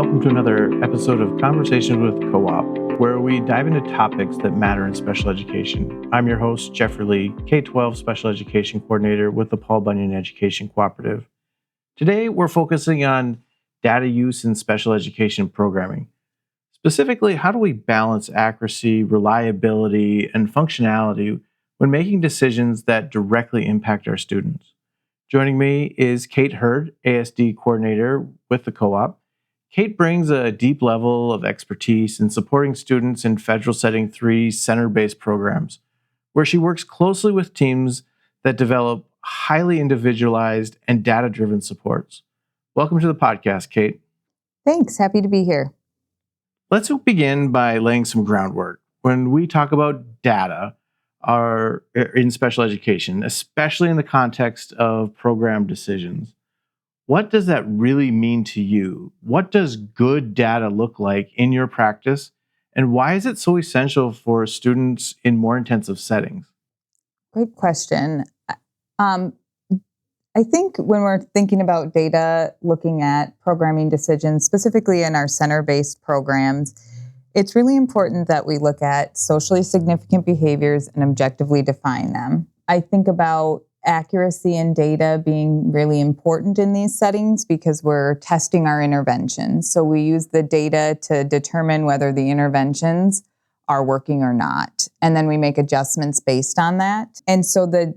welcome to another episode of Conversations with Co-op, where we dive into topics that matter in special education. I'm your host, Jeffrey Lee, K-12 Special Education Coordinator with the Paul Bunyan Education Cooperative. Today, we're focusing on data use in special education programming. Specifically, how do we balance accuracy, reliability, and functionality when making decisions that directly impact our students? Joining me is Kate Hurd, ASD Coordinator with the Co-op. Kate brings a deep level of expertise in supporting students in Federal Setting 3 center-based programs, where she works closely with teams that develop highly individualized and data-driven supports. Welcome to the podcast, Kate. Thanks. Happy to be here. Let's begin by laying some groundwork. When we talk about data in special education, especially in the context of program decisions, what does that really mean to you? What does good data look like in your practice? And why is it so essential for students in more intensive settings? Great question. I think when we're thinking about data, looking at programming decisions, specifically in our center-based programs, it's really important that we look at socially significant behaviors and objectively define them. I think about accuracy in data being really important in these settings because we're testing our interventions. So we use the data to determine whether the interventions are working or not. And then we make adjustments based on that. And so the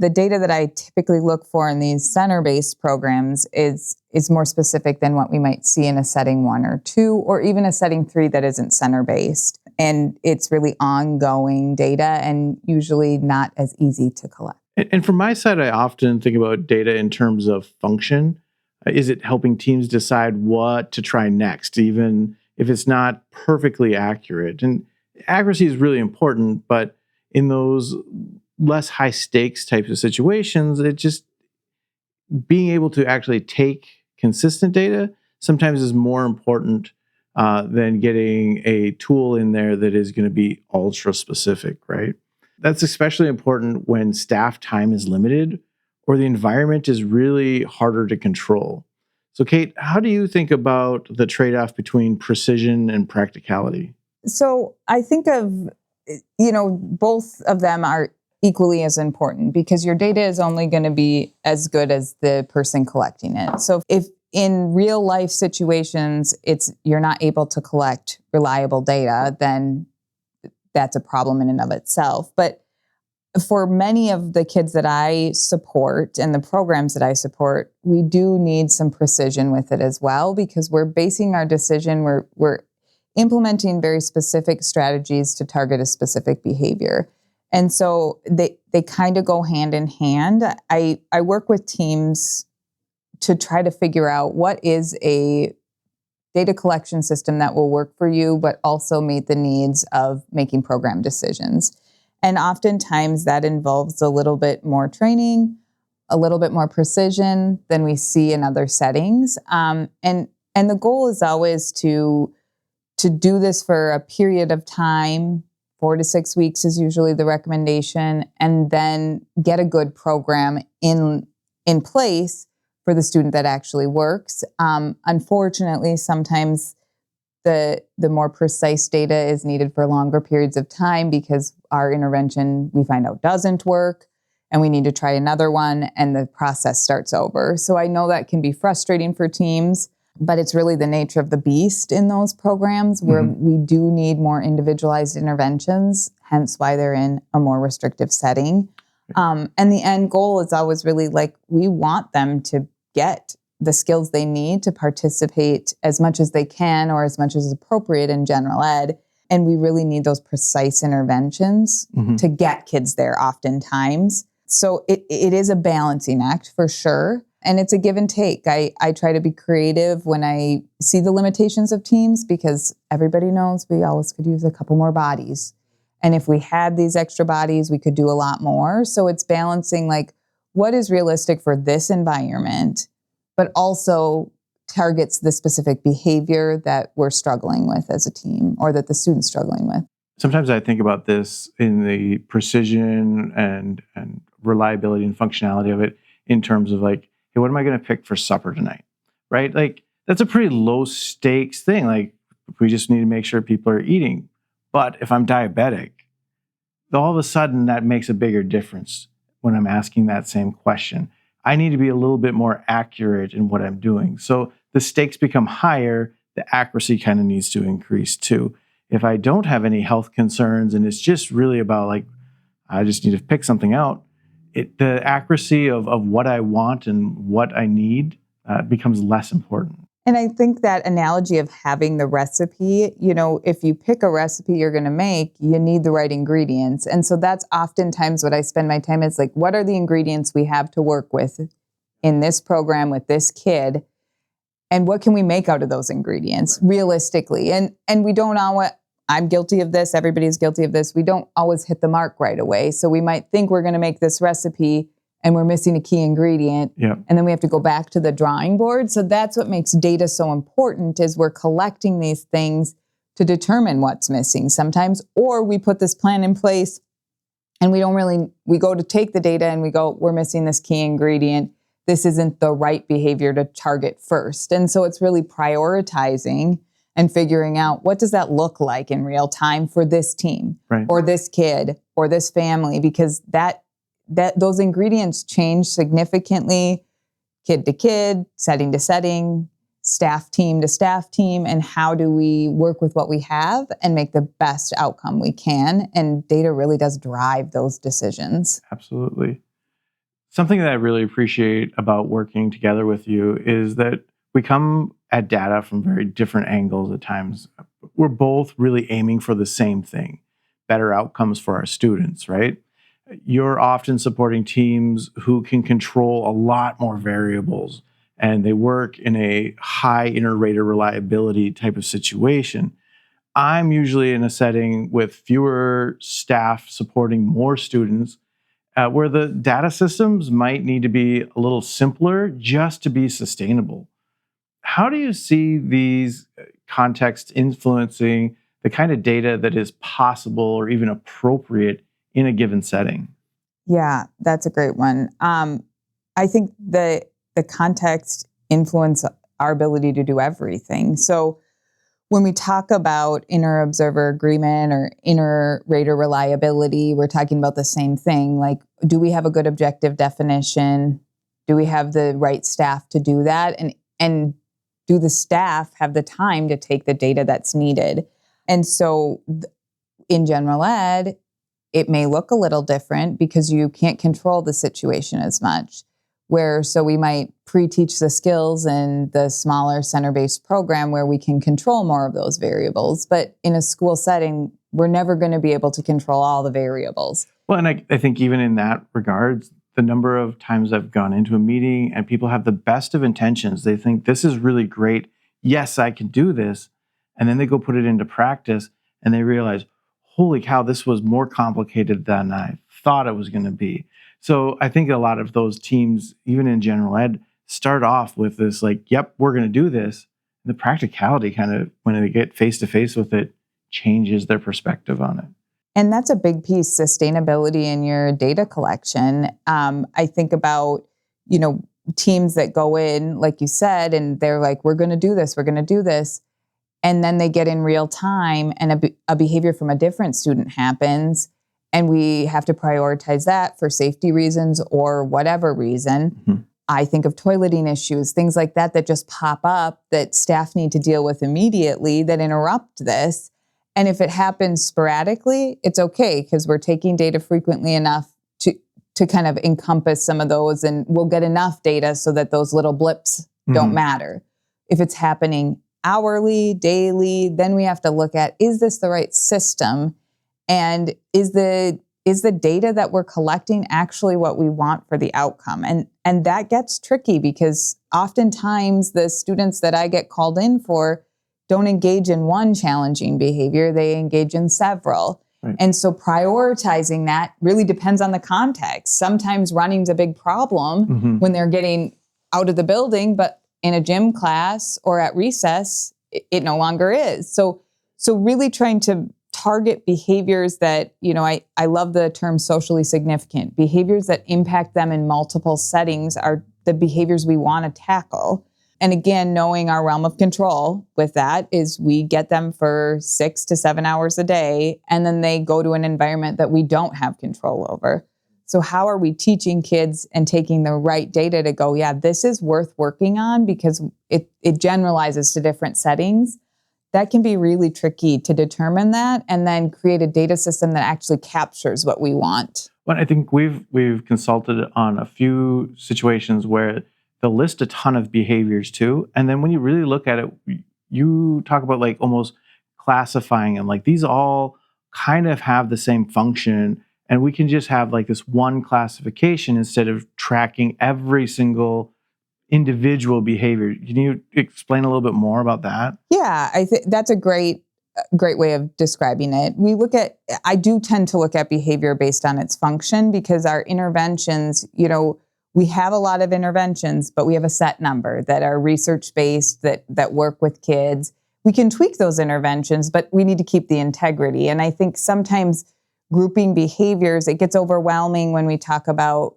data that I typically look for in these center-based programs is more specific than what we might see in a setting 1 or 2, or even a setting 3 that isn't center-based. And it's really ongoing data and usually not as easy to collect. And from my side, I often think about data in terms of function. Is it helping teams decide what to try next, even if it's not perfectly accurate? And accuracy is really important, but in those less high stakes types of situations, it just being able to actually take consistent data sometimes is more important than getting a tool in there that is going to be ultra specific, right? That's especially important when staff time is limited or the environment is really harder to control. So, Kate, how do you think about the trade-off between precision and practicality? So I think of, both of them are equally as important because your data is only going to be as good as the person collecting it. So if in real life situations, you're not able to collect reliable data, then that's a problem in and of itself. But for many of the kids that I support and the programs that I support, we do need some precision with it as well, because we're basing our decision, we're implementing very specific strategies to target a specific behavior. And so they kind of go hand in hand. I work with teams to try to figure out what is a data collection system that will work for you, but also meet the needs of making program decisions. And oftentimes that involves a little bit more training, a little bit more precision than we see in other settings. And the goal is always to do this for a period of time. 4 to 6 weeks is usually the recommendation, and then get a good program in place for the student that actually works. Unfortunately, sometimes the more precise data is needed for longer periods of time because our intervention, we find out, doesn't work, and we need to try another one, and the process starts over. So I know that can be frustrating for teams, but it's really the nature of the beast in those programs where we do need more individualized interventions, hence why they're in a more restrictive setting. And the end goal is always really we want them to get the skills they need to participate as much as they can or as much as is appropriate in general ed. And we really need those precise interventions to get kids there oftentimes. So it is a balancing act for sure. And it's a give and take. I try to be creative when I see the limitations of teams because everybody knows we always could use a couple more bodies. And if we had these extra bodies, we could do a lot more. So it's balancing what is realistic for this environment, but also targets the specific behavior that we're struggling with as a team or that the student's struggling with. Sometimes I think about this in the precision and reliability and functionality of it in terms of hey, what am I going to pick for supper tonight? Right? that's a pretty low stakes thing. Like, we just need to make sure people are eating. But if I'm diabetic, all of a sudden that makes a bigger difference when I'm asking that same question. I need to be a little bit more accurate in what I'm doing. So the stakes become higher, the accuracy kind of needs to increase too. If I don't have any health concerns and it's just really about like, I just need to pick something out, the accuracy of what I want and what I need becomes less important. And I think that analogy of having the recipe, if you pick a recipe you're going to make, you need the right ingredients. And so that's oftentimes what I spend my time is like, what are the ingredients we have to work with in this program with this kid? And what can we make out of those ingredients realistically? And we don't always, I'm guilty of this, everybody's guilty of this, we don't always hit the mark right away. So we might think we're going to make this recipe and we're missing a key ingredient. Yeah. And then we have to go back to the drawing board. So that's what makes data so important, is we're collecting these things to determine what's missing sometimes, or we put this plan in place and we go to take the data and we go, we're missing this key ingredient. This isn't the right behavior to target first. And so it's really prioritizing and figuring out, what does that look like in real time for this team, right, or this kid or this family, because that those ingredients change significantly, kid to kid, setting to setting, staff team to staff team, and how do we work with what we have and make the best outcome we can? And data really does drive those decisions. Absolutely. Something that I really appreciate about working together with you is that we come at data from very different angles at times. We're both really aiming for the same thing, better outcomes for our students, right? You're often supporting teams who can control a lot more variables, and they work in a high inter-rater reliability type of situation. I'm usually in a setting with fewer staff supporting more students, where the data systems might need to be a little simpler just to be sustainable. How do you see these contexts influencing the kind of data that is possible or even appropriate in a given setting? Yeah, that's a great one. I think the context influence our ability to do everything. So when we talk about inter-observer agreement or inter-rater reliability, we're talking about the same thing. Like, do we have a good objective definition? Do we have the right staff to do that? And do the staff have the time to take the data that's needed? And so in general ed, it may look a little different because you can't control the situation as much. So we might pre-teach the skills in the smaller center-based program where we can control more of those variables. But in a school setting, we're never going to be able to control all the variables. Well, and I think even in that regards, the number of times I've gone into a meeting and people have the best of intentions. They think this is really great. Yes, I can do this. And then they go put it into practice and they realize, holy cow, this was more complicated than I thought it was going to be. So I think a lot of those teams, even in general ed, start off with this like, yep, we're going to do this. The practicality kind of, when they get face to face with it, changes their perspective on it. And that's a big piece, sustainability in your data collection. I think about, teams that go in, like you said, and they're like, we're going to do this, we're going to do this. And then they get in real time and a behavior from a different student happens. And we have to prioritize that for safety reasons or whatever reason. Mm-hmm. I think of toileting issues, things like that just pop up that staff need to deal with immediately that interrupt this. And if it happens sporadically, it's okay because we're taking data frequently enough to kind of encompass some of those, and we'll get enough data so that those little blips don't matter. If it's happening hourly, daily, then we have to look at, is this the right system? And is the data that we're collecting actually what we want for the outcome? And that gets tricky because oftentimes the students that I get called in for don't engage in one challenging behavior, they engage in several. Right. And so prioritizing that really depends on the context. Sometimes running's a big problem when they're getting out of the building, but in a gym class or at recess, it no longer is. So really trying to target behaviors that, I love the term socially significant. Behaviors that impact them in multiple settings are the behaviors we want to tackle. And again, knowing our realm of control with that is we get them for 6 to 7 hours a day, and then they go to an environment that we don't have control over. So how are we teaching kids and taking the right data to go, yeah, this is worth working on because it generalizes to different settings? That can be really tricky to determine that and then create a data system that actually captures what we want. Well, I think we've consulted on a few situations where they'll list a ton of behaviors too. And then when you really look at it, you talk about like almost classifying them. Like these all kind of have the same function. And we can just have like this one classification instead of tracking every single individual behavior. Can you explain a little bit more about that? Yeah, I think that's a great way of describing it. I do tend to look at behavior based on its function because our interventions, we have a lot of interventions, but we have a set number that are research-based, that work with kids. We can tweak those interventions, but we need to keep the integrity. And I think sometimes grouping behaviors, it gets overwhelming when we talk about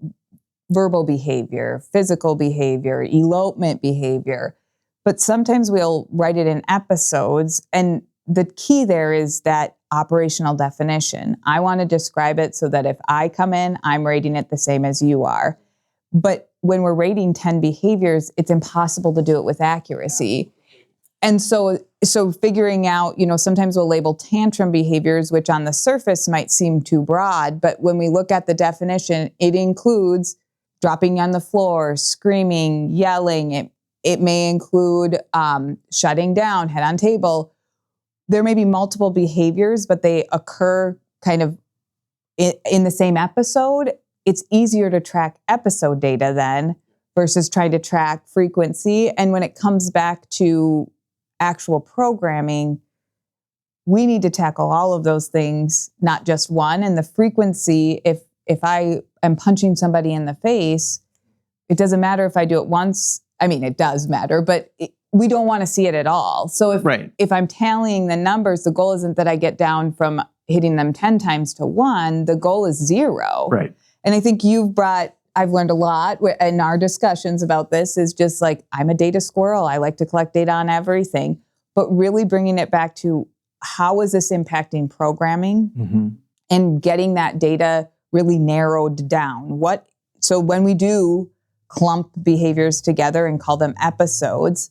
verbal behavior, physical behavior, elopement behavior. But sometimes we'll write it in episodes. And the key there is that operational definition. I want to describe it so that if I come in, I'm rating it the same as you are. But when we're rating 10 behaviors, it's impossible to do it with accuracy. And so figuring out, sometimes we'll label tantrum behaviors, which on the surface might seem too broad. But when we look at the definition, it includes dropping on the floor, screaming, yelling. It may include shutting down, head on table. There may be multiple behaviors, but they occur kind of in the same episode. It's easier to track episode data then versus trying to track frequency. And when it comes back to actual programming, we need to tackle all of those things, not just one. And the frequency, if I am punching somebody in the face, it doesn't matter if I do it once. I mean, it does matter, but we don't want to see it at all. So if I'm tallying the numbers, the goal isn't that I get down from hitting them 10 times to 1. The goal is 0. Right. And I think I've learned a lot in our discussions about this is just like, I'm a data squirrel. I like to collect data on everything, but really bringing it back to how is this impacting programming and getting that data really narrowed down. So when we do clump behaviors together and call them episodes,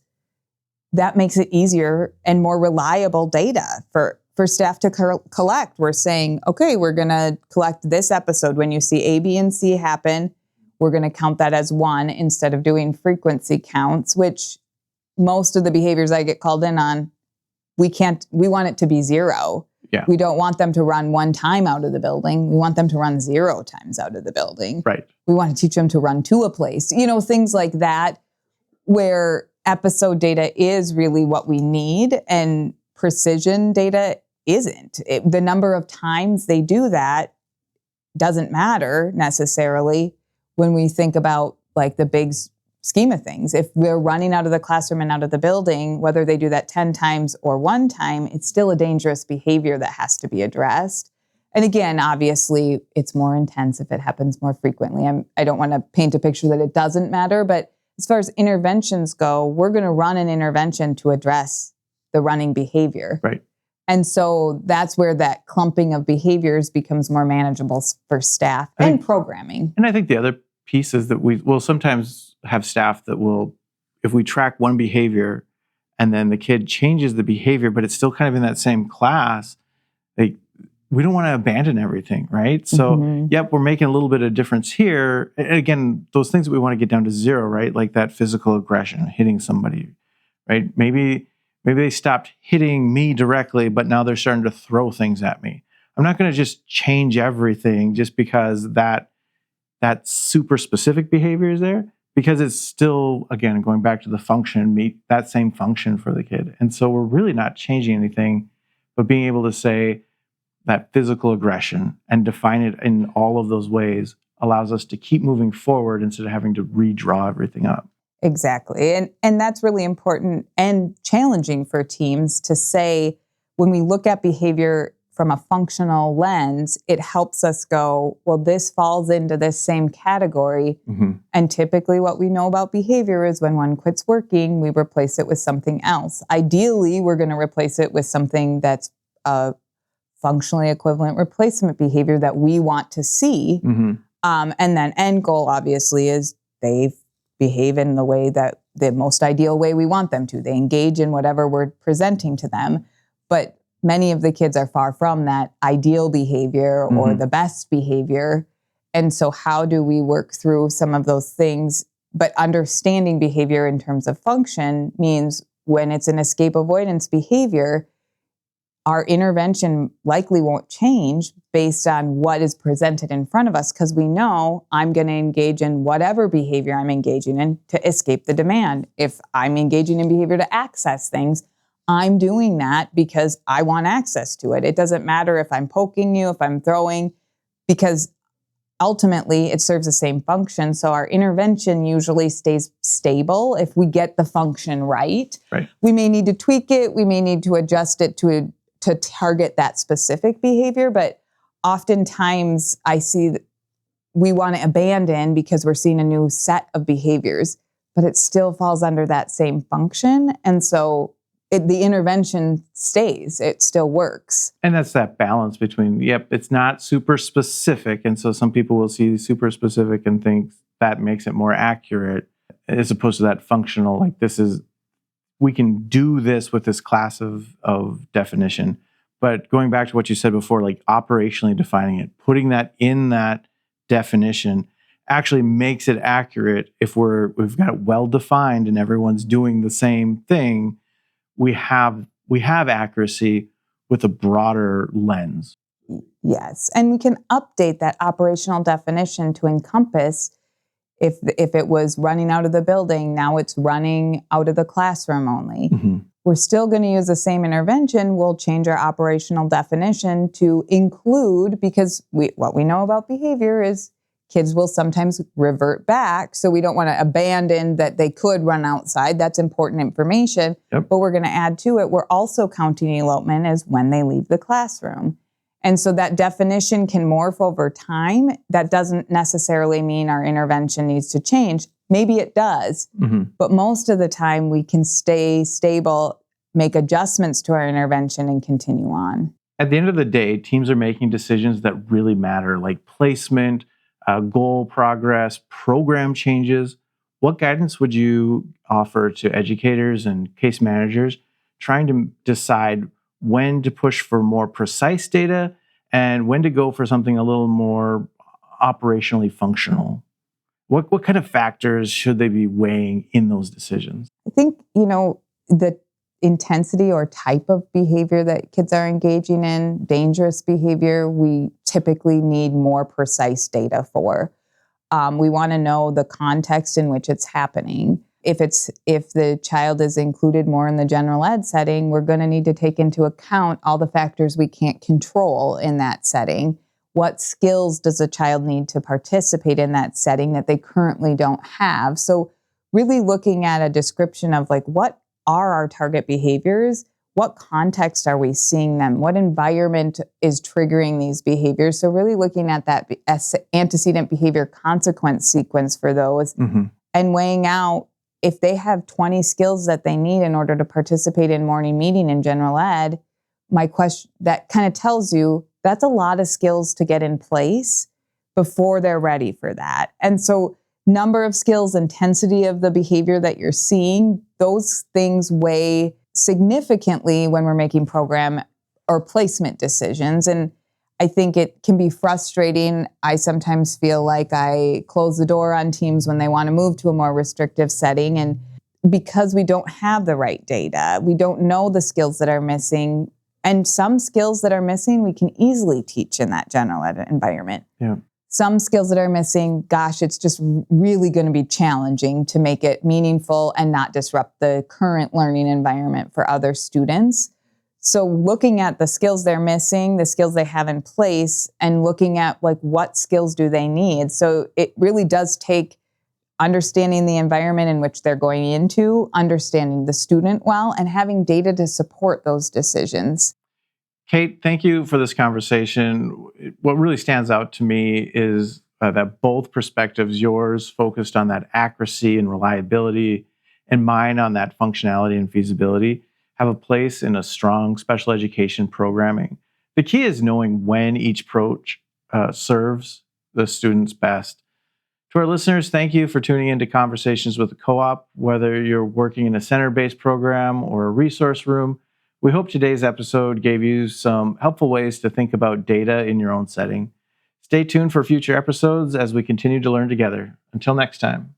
that makes it easier and more reliable data for staff to collect. We're saying, okay, we're going to collect this episode. When you see A, B, and C happen, we're going to count that as 1 instead of doing frequency counts, which most of the behaviors I get called in on, we want it to be 0. Yeah. We don't want them to run 1 time out of the building. We want them to run 0 times out of the building. Right. We want to teach them to run to a place, things like that, where episode data is really what we need and precision data isn't. The number of times they do that doesn't matter necessarily when we think about like the big scheme of things. If we're running out of the classroom and out of the building, whether they do that 10 times or 1 time, it's still a dangerous behavior that has to be addressed. And again, obviously, it's more intense if it happens more frequently. I don't want to paint a picture that it doesn't matter, but as far as interventions go, we're going to run an intervention to address the running behavior. Right. And so that's where that clumping of behaviors becomes more manageable for staff and programming. And I think the other piece is that we will sometimes have staff that will, if we track one behavior and then the kid changes the behavior, but it's still kind of in that same class, we don't want to abandon everything, right? So, yep, we're making a little bit of difference here. And again, those things that we want to get down to 0, right? Like that physical aggression, hitting somebody, right? Maybe they stopped hitting me directly, but now they're starting to throw things at me. I'm not going to just change everything just because that super specific behavior is there, because it's still, again, going back to the function, meet that same function for the kid. And so we're really not changing anything, but being able to say that physical aggression and define it in all of those ways allows us to keep moving forward instead of having to redraw everything up. Exactly. And that's really important and challenging for teams to say, when we look at behavior from a functional lens, it helps us go, well, this falls into this same category. And typically what we know about behavior is when one quits working, we replace it with something else. Ideally, we're going to replace it with something that's a functionally equivalent replacement behavior that we want to see. And then end goal, obviously, is they behave in the way that the most ideal way we want them to. They engage in whatever we're presenting to them. But many of the kids are far from that ideal behavior or the best behavior. And so how do we work through some of those things? But understanding behavior in terms of function means when it's an escape avoidance behavior, our intervention likely won't change based on what is presented in front of us, because we know I'm going to engage in whatever behavior I'm engaging in to escape the demand. If I'm engaging in behavior to access things, I'm doing that because I want access to it. It doesn't matter if I'm poking you, if I'm throwing, because ultimately it serves the same function. So our intervention usually stays stable if we get the function right. We may need to tweak it. We may need to adjust it to target that specific behavior. But oftentimes I see that we want to abandon because we're seeing a new set of behaviors, but it still falls under that same function. And so the intervention stays, it still works. And that's that balance between, it's not super specific. And so some people will see super specific and think that makes it more accurate, as opposed to that functional, like we can do this with this class of definition. But going back to what you said before, like operationally defining it, putting that in that definition actually makes it accurate. If we've got it well defined and everyone's doing the same thing, we have accuracy with a broader lens. Yes, and we can update that operational definition to encompass if it was running out of the building, now it's running out of the classroom only. We're still going to use the same intervention. We'll change our operational definition to include, because what we know about behavior is kids will sometimes revert back. So we don't want to abandon that they could run outside. That's important information. But we're going to add to it, we're also counting elopement as when they leave the classroom. And so that definition can morph over time. That doesn't necessarily mean our intervention needs to change. Maybe it does, but most of the time we can stay stable, make adjustments to our intervention, and continue on. At the end of the day, teams are making decisions that really matter, like placement, goal progress, program changes. What guidance would you offer to educators and case managers trying to decide when to push for more precise data and when to go for something a little more operationally functional? What kind of factors should they be weighing in those decisions? I think, the intensity or type of behavior that kids are engaging in, dangerous behavior, we typically need more precise data for. We want to know the context in which it's happening. If the child is included more in the general ed setting, we're going to need to take into account all the factors we can't control in that setting. What skills does a child need to participate in that setting that they currently don't have? So really looking at a description of what are our target behaviors? What context are we seeing them? What environment is triggering these behaviors? So really looking at that antecedent behavior consequence sequence for those and weighing out if they have 20 skills that they need in order to participate in morning meeting in general ed, my question, that kind of tells you that's a lot of skills to get in place before they're ready for that. And so number of skills, intensity of the behavior that you're seeing, those things weigh significantly when we're making program or placement decisions. And I think it can be frustrating. I sometimes feel like I close the door on teams when they want to move to a more restrictive setting. And because we don't have the right data, we don't know the skills that are missing. And some skills that are missing, we can easily teach in that general ed environment. Some skills that are missing, gosh, it's just really going to be challenging to make it meaningful and not disrupt the current learning environment for other students. So looking at the skills they're missing, the skills they have in place, and looking at what skills do they need. So it really does take understanding the environment in which they're going into, understanding the student well, and having data to support those decisions. Kate, thank you for this conversation. What really stands out to me is that both perspectives, yours focused on that accuracy and reliability, and mine on that functionality and feasibility, have a place in a strong special education programming. The key is knowing when each approach serves the students best. To our listeners, thank you for tuning into Conversations with the Co-op. Whether you're working in a center-based program or a resource room, we hope today's episode gave you some helpful ways to think about data in your own setting. Stay tuned for future episodes as we continue to learn together. Until next time.